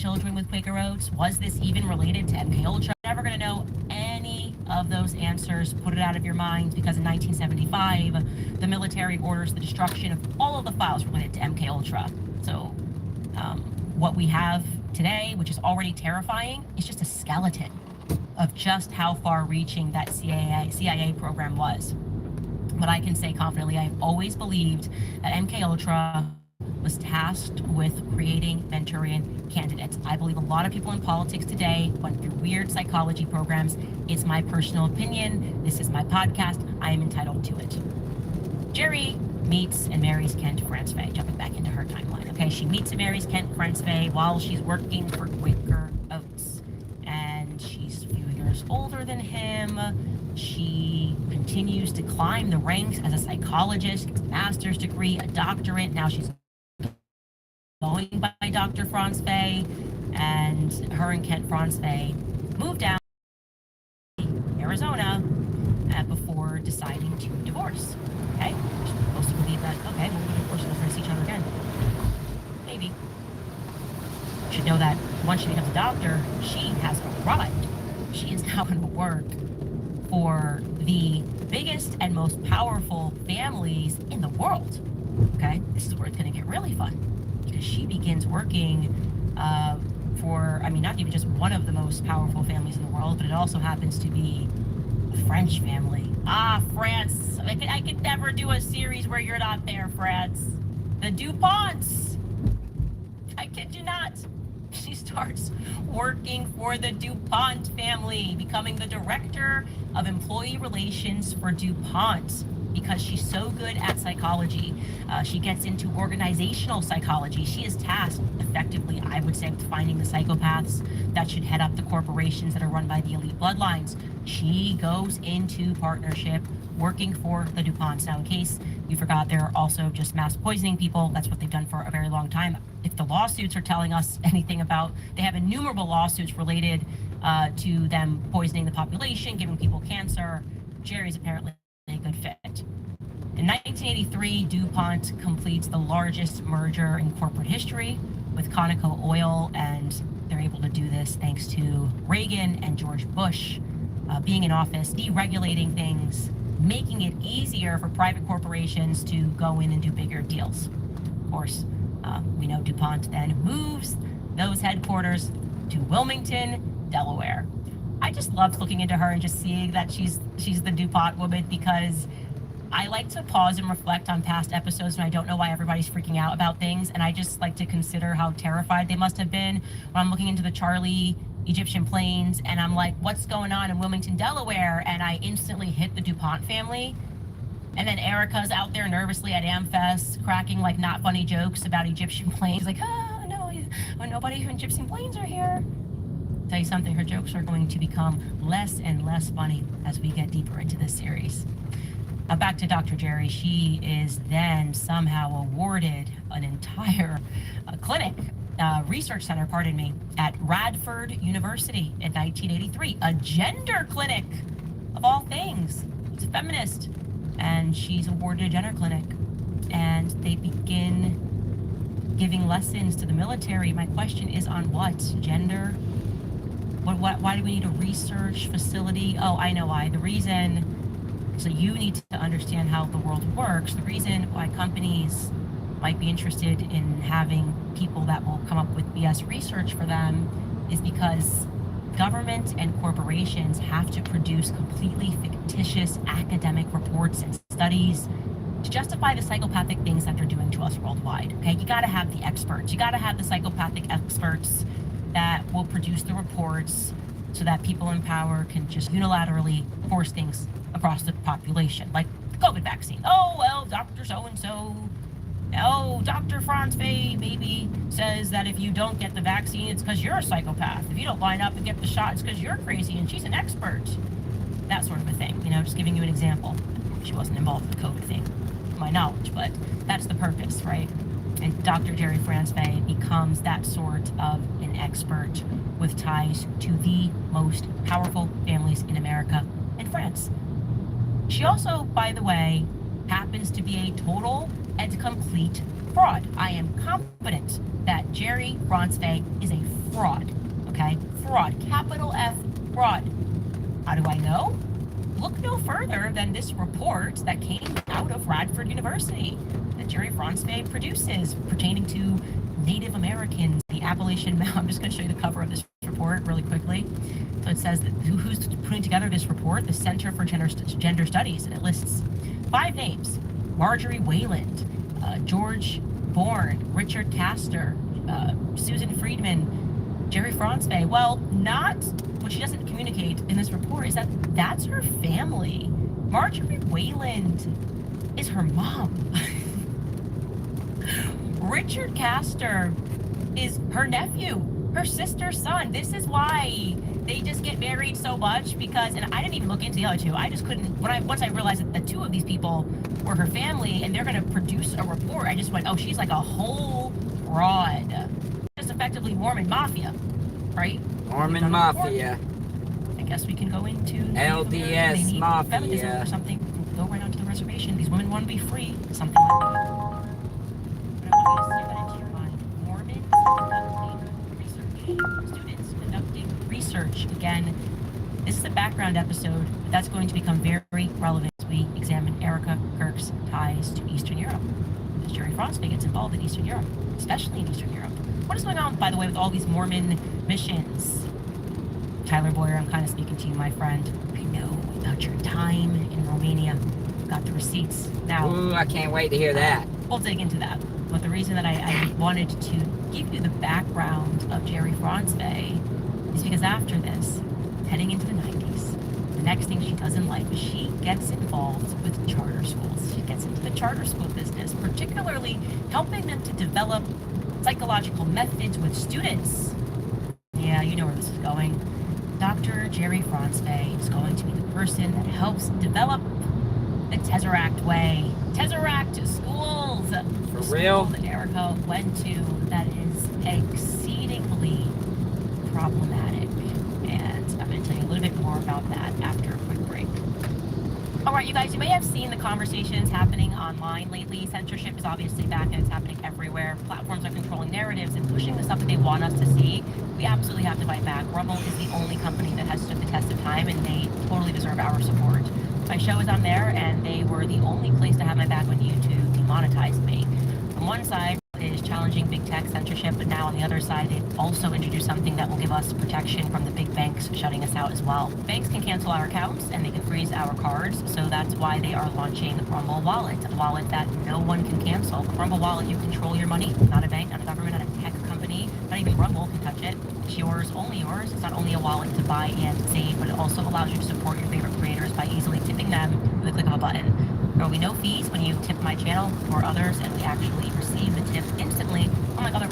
children with Quaker Oats? Was this even related to MK Ultra? Never going to know any of those answers. Put it out of your mind, because in 1975, the military orders the destruction of all of the files related to MK Ultra. So what we have today, which is already terrifying, is just a skeleton of just how far-reaching that CIA program was. But I can say confidently, I've always believed that MK Ultra was tasked with creating Manchurian candidates. I believe a lot of people in politics today went through weird psychology programs. It's my personal opinion. This is my podcast. I am entitled to it. Jerry meets and marries Kent Francevey, jumping back into her timeline. Okay, she meets and marries Kent Francevey while she's working for Quaker Oats. And she's a few years older than him. She continues to climb the ranks as a psychologist, gets a master's degree, a doctorate. Now she's going by Dr. Francevey, and her and Kent Francevey moved down to Arizona before deciding to divorce. Okay? You're supposed to believe that, okay, we'll be divorced and we'll see each other again. Maybe. You should know that once she becomes a doctor, she has arrived. She is now going to work for the biggest and most powerful families in the world. Okay? This is where it's going to get really fun, because she begins working for, I mean, not even just one of the most powerful families in the world, but it also happens to be a French family. Ah, France. I could never do a series where you're not there, France. The DuPonts. I kid you not. She starts working for the DuPont family, becoming the director of employee relations for DuPont, because she's so good at psychology. She gets into organizational psychology. She is tasked effectively, I would say, with finding the psychopaths that should head up the corporations that are run by the elite bloodlines. She goes into partnership working for the DuPonts. Now, in case you forgot, they're also just mass poisoning people. That's what they've done for a very long time. If the lawsuits are telling us anything about, they have innumerable lawsuits related to them poisoning the population, giving people cancer. Jerry's apparently a good fit. In 1983, DuPont completes the largest merger in corporate history with Conoco Oil, and they're able to do this thanks to Reagan and George Bush being in office, deregulating things, making it easier for private corporations to go in and do bigger deals. Of course, we know DuPont then moves those headquarters to Wilmington, Delaware. I just loved looking into her and just seeing that she's the DuPont woman, because I like to pause and reflect on past episodes when I don't know why everybody's freaking out about things, and I just like to consider how terrified they must have been when I'm looking into the Charlie Egyptian plains, and I'm like, what's going on in Wilmington, Delaware? And I instantly hit the DuPont family. And then Erica's out there nervously at AmFest cracking like not funny jokes about Egyptian planes. Like, no, nobody from Egyptian planes are here. Tell you something, her jokes are going to become less and less funny as we get deeper into this series. Back to Dr. Jerry. She is then somehow awarded an entire research center, at Radford University in 1983. A gender clinic, of all things. She's a feminist, and she's awarded a gender clinic. And they begin giving lessons to the military. My question is on what? Gender? Why do we need a research facility? Oh, I know why. The reason... So you need to understand how the world works. The reason why companies might be interested in having people that will come up with BS research for them is because government and corporations have to produce completely fictitious academic reports and studies to justify the psychopathic things that they're doing to us worldwide. Okay, you got to have the experts. You got to have the psychopathic experts that will produce the reports so that people in power can just unilaterally force things across the population, like the COVID vaccine. Oh, well, Dr. So-and-so, oh, Dr. Francevey maybe says that if you don't get the vaccine, it's because you're a psychopath. If you don't line up and get the shot, it's because you're crazy and she's an expert. That sort of a thing, just giving you an example. She wasn't involved with the COVID thing, to my knowledge, but that's the purpose, right? And Dr. Jerry Francevey becomes that sort of an expert with ties to the most powerful families in America and France. She also, by the way, happens to be a total and complete fraud. I am confident that Jerry Francevey is a fraud. Okay? Fraud. Capital F, fraud. How do I know? Look no further than this report that came out of Radford University that Jerry Franzway produces pertaining to Native Americans, the Appalachian Mountain. I'm just going to show you the cover of this report really quickly. So it says that who's putting together this report? The Center for Gender Studies, and it lists 5 names: Marjorie Wayland, George Bourne, Richard Castor, Susan Friedman, Jerry Franzway. Well, not what she doesn't communicate in this report is that that's her family. Marjorie Wayland is her mom. Richard Castor is her nephew, her sister's son. This is why they just get married so much, because, and I didn't even look into the other two. I just couldn't, once I realized that the 2 of these people were her family and they're going to produce a report, I just went, oh, she's like a whole fraud. Just effectively Mormon Mafia, right? Mormon Mafia. I guess we can go into LDS Mafia. Feminism or something. Go right onto the reservation. These women want to be free. Something like that. But I want you to see that into your mind. Mormons conducting research. Students conducting research. Again, this is a background episode, but that's going to become very relevant as we examine Erica Kirk's ties to Eastern Europe. As Jerry Franzway gets involved in Eastern Europe, especially in Eastern Europe. What is going on, by the way, with all these Mormon missions? Tyler Boyer, I'm kind of speaking to you, my friend. I know about your time in Romania. You've got the receipts. Now, Ooh, I can't wait to hear that. We'll dig into that. But the reason that I wanted to give you the background of Jerry Franzway is because after this, heading into the 90s, the next thing she does in life is she gets involved with charter schools. She gets into the charter school business, particularly helping them to develop psychological methods with students. Yeah, you know where this is going. Dr. Jerry Franzway is going to be the person that helps develop the Tesseract way. Tesseract schools. For the real? School that Erica went to that is exceedingly problematic. And I'm going to tell you a little bit more about that after a quick break. All right, you guys, you may have seen the conversations happening online lately. Censorship is obviously back and it's happening everywhere. Platforms are controlling narratives and pushing the stuff that they want us to see. We absolutely have to fight back. Rumble is the only company that has stood the test of time, and they totally deserve our support. My show is on there, and they were the only place to have my back when YouTube demonetized me. On one side is challenging big tech censorship, but now on the other side, they've also introduced something that will give us protection from the big banks shutting us out as well. Banks can cancel our accounts and they can freeze our cards, so that's why they are launching Rumble Wallet, a wallet that no one can cancel. The Rumble Wallet, you control your money, not a bank, not a government, not a tech company, not even Rumble can touch it. It's yours, only yours. It's not only a wallet to buy and save, but it also allows you to support your favorite creators by easily tipping them with a click of a button. There will be no fees when you tip my channel or others, and we actually receive the tip instantly, unlike other